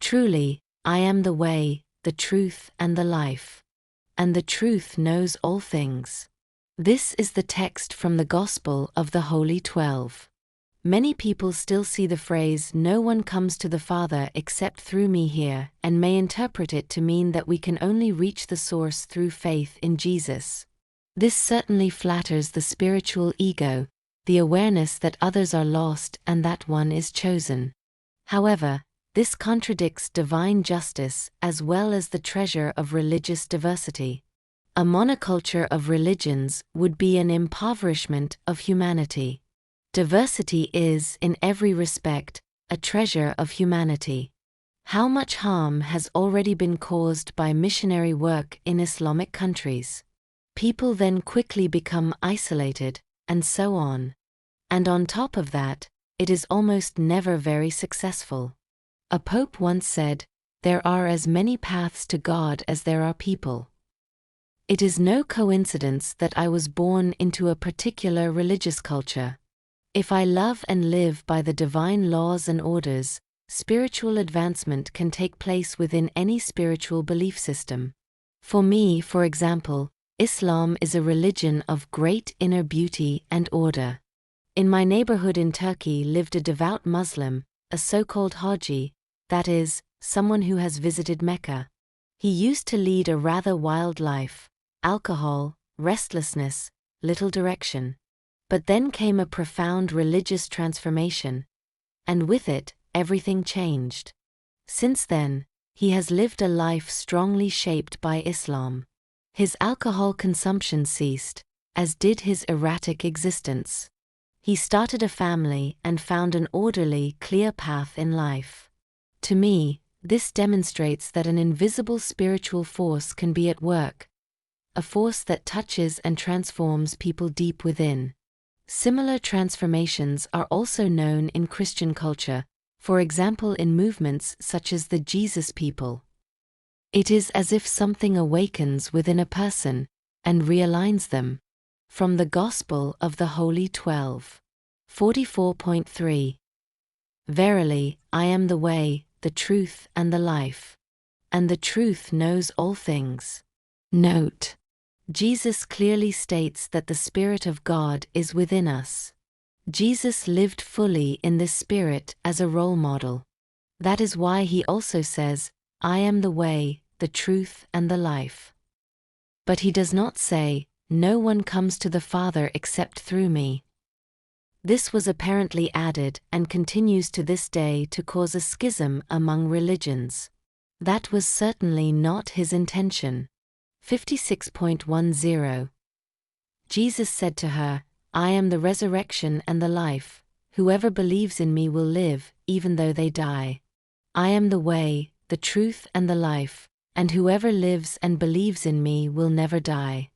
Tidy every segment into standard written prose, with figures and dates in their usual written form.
Truly, I am the way, the truth and the life. And the truth knows all things. This is the text from the Gospel of the Holy 12. Many people still see the phrase "no one comes to the Father except through me" here, and may interpret it to mean that we can only reach the source through faith in Jesus. This certainly flatters the spiritual ego, the awareness that others are lost and that one is chosen. However, this contradicts divine justice as well as the treasure of religious diversity. A monoculture of religions would be an impoverishment of humanity. Diversity is, in every respect, a treasure of humanity. How much harm has already been caused by missionary work in Islamic countries? People then quickly become isolated, and so on. And on top of that, it is almost never very successful. A pope once said, "There are as many paths to God as there are people." It is no coincidence that I was born into a particular religious culture. If I love and live by the divine laws and orders, spiritual advancement can take place within any spiritual belief system. For me, for example, Islam is a religion of great inner beauty and order. In my neighborhood in Turkey lived a devout Muslim, a so-called Haji, that is, someone who has visited Mecca. He used to lead a rather wild life, alcohol, restlessness, little direction. But then came a profound religious transformation, and with it, everything changed. Since then, he has lived a life strongly shaped by Islam. His alcohol consumption ceased, as did his erratic existence. He started a family and found an orderly, clear path in life. To me, this demonstrates that an invisible spiritual force can be at work, a force that touches and transforms people deep within. Similar transformations are also known in Christian culture, for example in movements such as the Jesus People. It is as if something awakens within a person and realigns them. From the Gospel of the Holy 12. 44.3. Verily, I am the way, the truth and the life. And the truth knows all things. Note: Jesus clearly states that the Spirit of God is within us. Jesus lived fully in this Spirit as a role model. That is why he also says, "I am the way, the truth and the life." But he does not say, "No one comes to the Father except through me." This was apparently added and continues to this day to cause a schism among religions. That was certainly not his intention. 56.10. Jesus said to her, "I am the resurrection and the life. Whoever believes in me will live, even though they die. I am the way, the truth and the life, and whoever lives and believes in me will never die."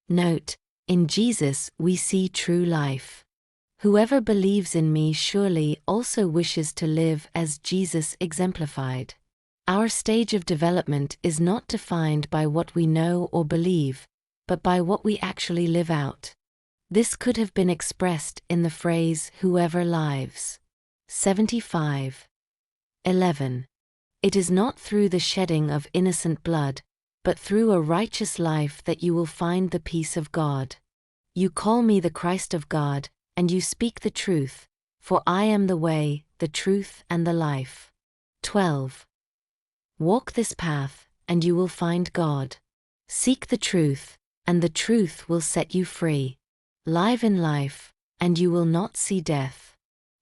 Note: in Jesus we see true life. Whoever believes in me surely also wishes to live as Jesus exemplified. Our stage of development is not defined by what we know or believe, but by what we actually live out. This could have been expressed in the phrase "whoever lives." 75:11. It is not through the shedding of innocent blood, but through a righteous life that you will find the peace of God. You call me the Christ of God, and you speak the truth, for I am the way, the truth and the life. 12. Walk this path, and you will find God. Seek the truth, and the truth will set you free. Live in life, and you will not see death.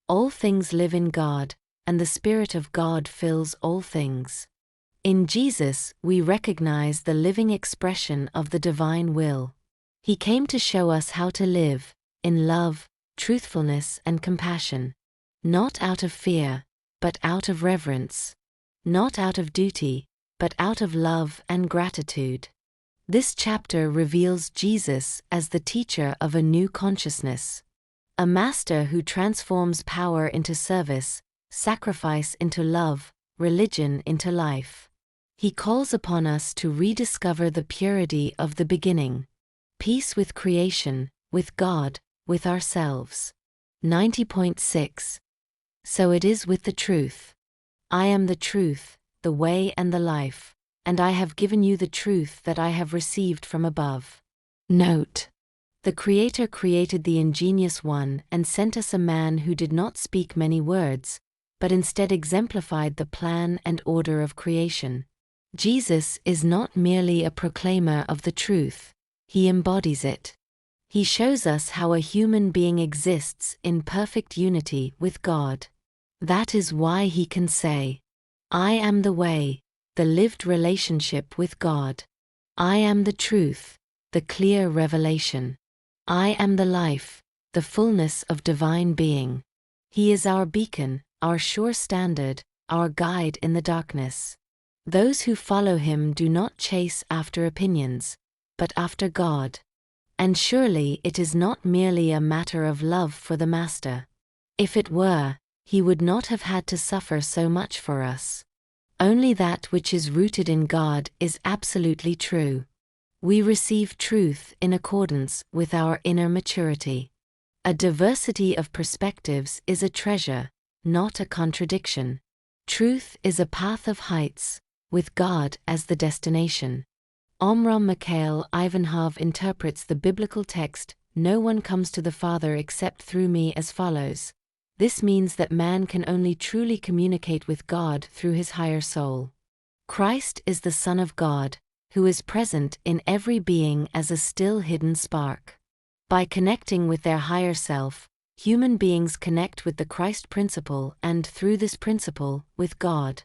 All things live in God, and the Spirit of God fills all things. In Jesus, we recognize the living expression of the divine will. He came to show us how to live, in love, truthfulness and compassion. Not out of fear, but out of reverence. Not out of duty, but out of love and gratitude. This chapter reveals Jesus as the teacher of a new consciousness. A master who transforms power into service, sacrifice into love, religion into life. He calls upon us to rediscover the purity of the beginning. Peace with creation, with God, with ourselves. 90.6. So it is with the truth. I am the truth, the way and the life, and I have given you the truth that I have received from above. Note: the Creator created the ingenious one and sent us a man who did not speak many words, but instead exemplified the plan and order of creation. Jesus is not merely a proclaimer of the truth, he embodies it. He shows us how a human being exists in perfect unity with God. That is why he can say, I am the way, the lived relationship with God. I am the truth, the clear revelation. I am the life, the fullness of divine being. He is our beacon, our sure standard, our guide in the darkness. Those who follow him do not chase after opinions, but after God. And surely it is not merely a matter of love for the Master. If it were, he would not have had to suffer so much for us. Only that which is rooted in God is absolutely true. We receive truth in accordance with our inner maturity. A diversity of perspectives is a treasure, not a contradiction. Truth is a path of heights, with God as the destination. Omram Mikhail Ivanov interprets the biblical text, "No one comes to the Father except through me," as follows. This means that man can only truly communicate with God through his higher soul. Christ is the Son of God, who is present in every being as a still hidden spark. By connecting with their higher self, human beings connect with the Christ principle and, through this principle, with God.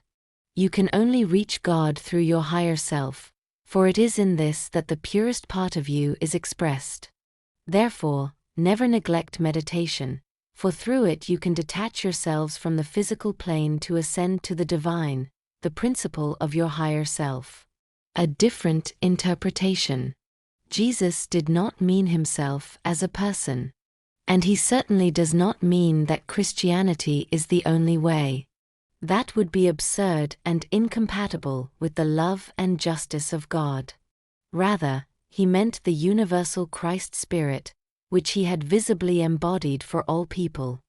You can only reach God through your higher self, for it is in this that the purest part of you is expressed. Therefore, never neglect meditation, for through it you can detach yourselves from the physical plane to ascend to the divine, the principle of your higher self. A different interpretation. Jesus did not mean himself as a person. And he certainly does not mean that Christianity is the only way. That would be absurd and incompatible with the love and justice of God. Rather, he meant the universal Christ Spirit, which he had visibly embodied for all people.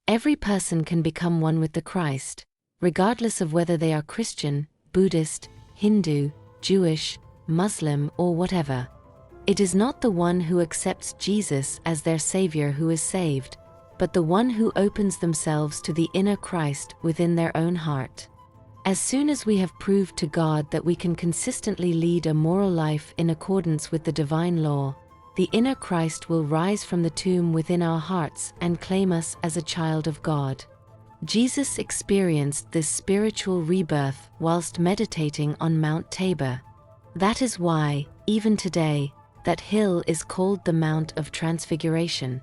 Every person can become one with the Christ, regardless of whether they are Christian, Buddhist, Hindu, Jewish, Muslim, or whatever. It is not the one who accepts Jesus as their Savior who is saved, but the one who opens themselves to the inner Christ within their own heart. As soon as we have proved to God that we can consistently lead a moral life in accordance with the divine law, the inner Christ will rise from the tomb within our hearts and claim us as a child of God. Jesus experienced this spiritual rebirth whilst meditating on Mount Tabor. That is why, even today, that hill is called the Mount of Transfiguration.